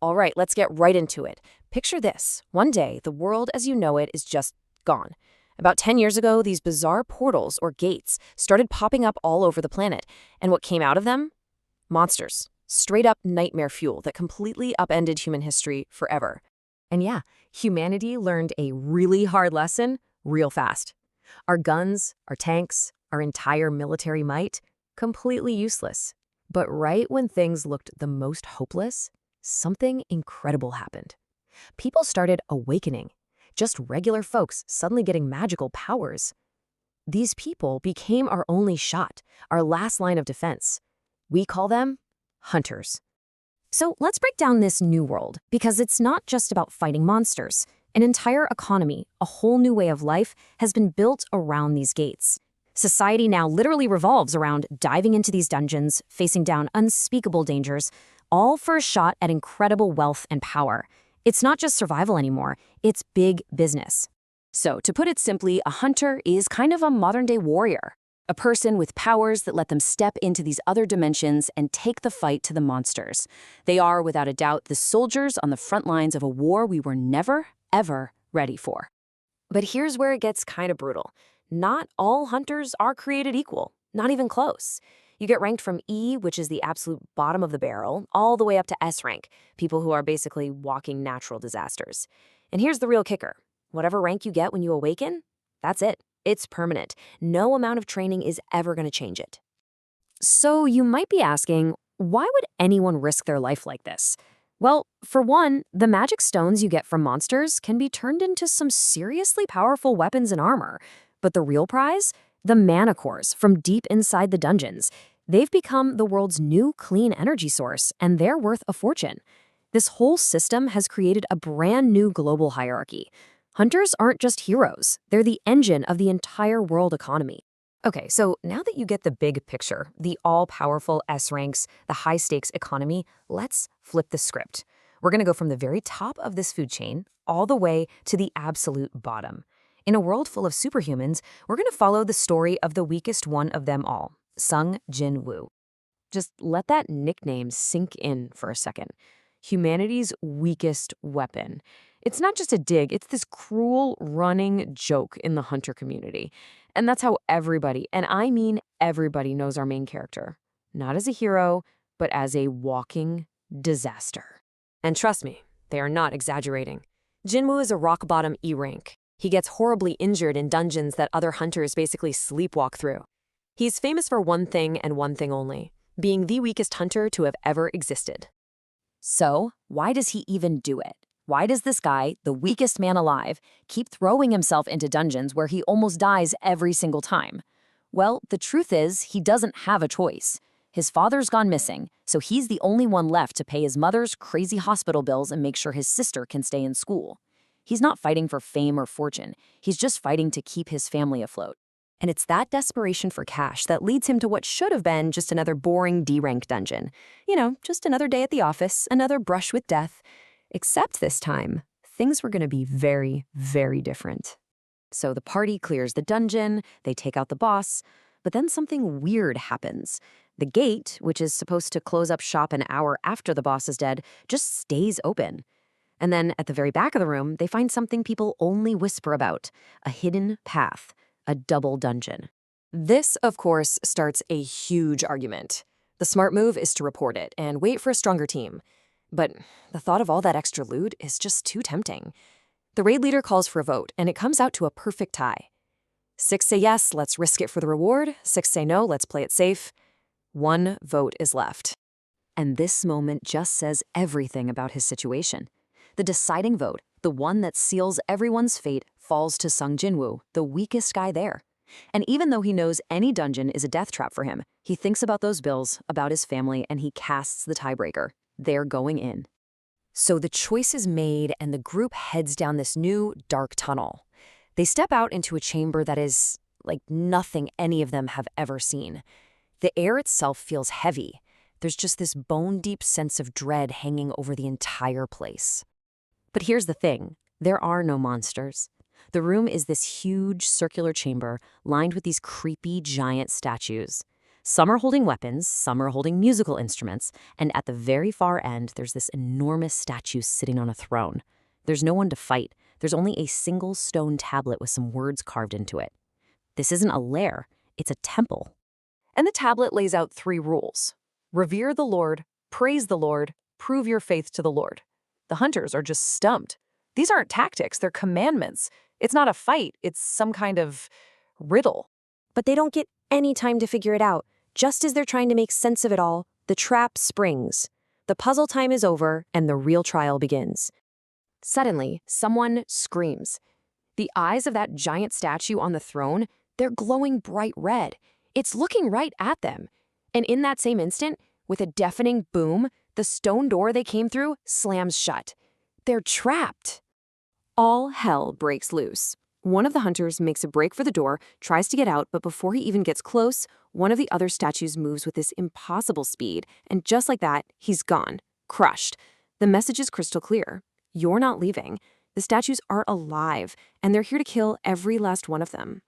All right, let's get right into it. Picture this. One day, the world as you know it is just gone. About 10 years ago, these bizarre portals, or gates, started popping up all over the planet. And what came out of them? Monsters. Straight up nightmare fuel that completely upended human history forever. And yeah, humanity learned a really hard lesson real fast. Our guns, our tanks, our entire military might, completely useless. But right when things looked the most hopeless, something incredible happened. People started awakening. Just regular folks suddenly getting magical powers. These people became our only shot, our last line of defense. We call them hunters. So let's break down this new world, because it's not just about fighting monsters. An entire economy, a whole new way of life, has been built around these gates. Society now literally revolves around diving into these dungeons, facing down unspeakable dangers, all for a shot at incredible wealth and power. It's not just survival anymore, it's big business. So, to put it simply, a hunter is kind of a modern-day warrior. A person with powers that let them step into these other dimensions and take the fight to the monsters. They are, without a doubt, the soldiers on the front lines of a war we were never, ever ready for. But here's where it gets kind of brutal. Not all hunters are created equal, not even close. You get ranked from E, which is the absolute bottom of the barrel, all the way up to S rank, people who are basically walking natural disasters. And here's the real kicker. Whatever rank you get when you awaken, that's it. It's permanent. No amount of training is ever going to change it. So you might be asking, why would anyone risk their life like this? Well, for one, the magic stones you get from monsters can be turned into some seriously powerful weapons and armor. But the real prize? The mana cores from deep inside the dungeons. They've become the world's new clean energy source, and they're worth a fortune. This whole system has created a brand new global hierarchy. Hunters aren't just heroes, they're the engine of the entire world economy. Okay, so now that you get the big picture, the all-powerful S ranks, the high-stakes economy, let's flip the script. We're going to go from the very top of this food chain all the way to the absolute bottom. In a world full of superhumans, we're going to follow the story of the weakest one of them all, Sung Jinwoo. Just let that nickname sink in for a second. Humanity's weakest weapon. It's not just a dig, it's this cruel, running joke in the hunter community. And that's how everybody, and I mean everybody, knows our main character. Not as a hero, but as a walking disaster. And trust me, they are not exaggerating. Jinwoo is a rock-bottom E rank. He gets horribly injured in dungeons that other hunters basically sleepwalk through. He's famous for one thing and one thing only, being the weakest hunter to have ever existed. So, why does he even do it? Why does this guy, the weakest man alive, keep throwing himself into dungeons where he almost dies every single time? Well, the truth is, he doesn't have a choice. His father's gone missing, so he's the only one left to pay his mother's crazy hospital bills and make sure his sister can stay in school. He's not fighting for fame or fortune, he's just fighting to keep his family afloat. And it's that desperation for cash that leads him to what should have been just another boring D-rank dungeon. You know, just another day at the office, another brush with death. Except this time, things were going to be very, very different. So the party clears the dungeon, they take out the boss, but then something weird happens. The gate, which is supposed to close up shop an hour after the boss is dead, just stays open. And then at the very back of the room, they find something people only whisper about, a hidden path, a double dungeon. This, of course, starts a huge argument. The smart move is to report it and wait for a stronger team. But the thought of all that extra loot is just too tempting. The raid leader calls for a vote, and it comes out to a perfect tie. 6 say yes, let's risk it for the reward. 6 say no, let's play it safe. 1 vote is left. And this moment just says everything about his situation. The deciding vote, the one that seals everyone's fate, falls to Sung Jinwoo, the weakest guy there. And even though he knows any dungeon is a death trap for him, he thinks about those bills, about his family, and he casts the tiebreaker. They're going in. So the choice is made, and the group heads down this new, dark tunnel. They step out into a chamber that is like nothing any of them have ever seen. The air itself feels heavy. There's just this bone-deep sense of dread hanging over the entire place. But here's the thing. There are no monsters. The room is this huge circular chamber lined with these creepy giant statues. Some are holding weapons, some are holding musical instruments, and at the very far end, there's this enormous statue sitting on a throne. There's no one to fight. There's only a single stone tablet with some words carved into it. This isn't a lair, it's a temple. And the tablet lays out 3 rules. Revere the Lord, praise the Lord, prove your faith to the Lord. The hunters are just stumped. These aren't tactics, they're commandments. It's not a fight, it's some kind of riddle. But they don't get any time to figure it out. Just as they're trying to make sense of it all, the trap springs. The puzzle time is over, and the real trial begins. Suddenly, someone screams. The eyes of that giant statue on the throne, they're glowing bright red. It's looking right at them. And in that same instant, with a deafening boom, the stone door they came through slams shut. They're trapped. All hell breaks loose. One of the hunters makes a break for the door, tries to get out, but before he even gets close, one of the other statues moves with this impossible speed, and just like that, he's gone, crushed. The message is crystal clear. You're not leaving. The statues are alive, and they're here to kill every last one of them.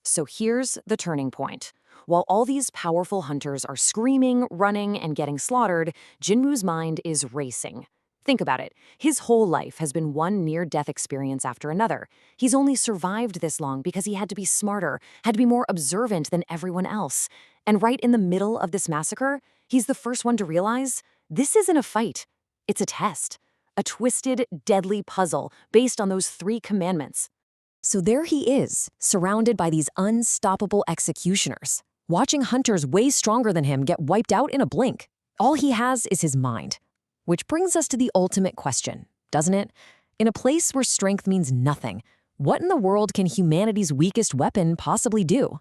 So here's the turning point. While all these powerful hunters are screaming, running, and getting slaughtered, Jinwoo's mind is racing. Think about it. His whole life has been one near-death experience after another. He's only survived this long because he had to be smarter, had to be more observant than everyone else. And right in the middle of this massacre, he's the first one to realize this isn't a fight. It's a test. A twisted, deadly puzzle based on those 3 commandments. So there he is, surrounded by these unstoppable executioners, watching hunters way stronger than him get wiped out in a blink. All he has is his mind. Which brings us to the ultimate question, doesn't it? In a place where strength means nothing, what in the world can humanity's weakest weapon possibly do?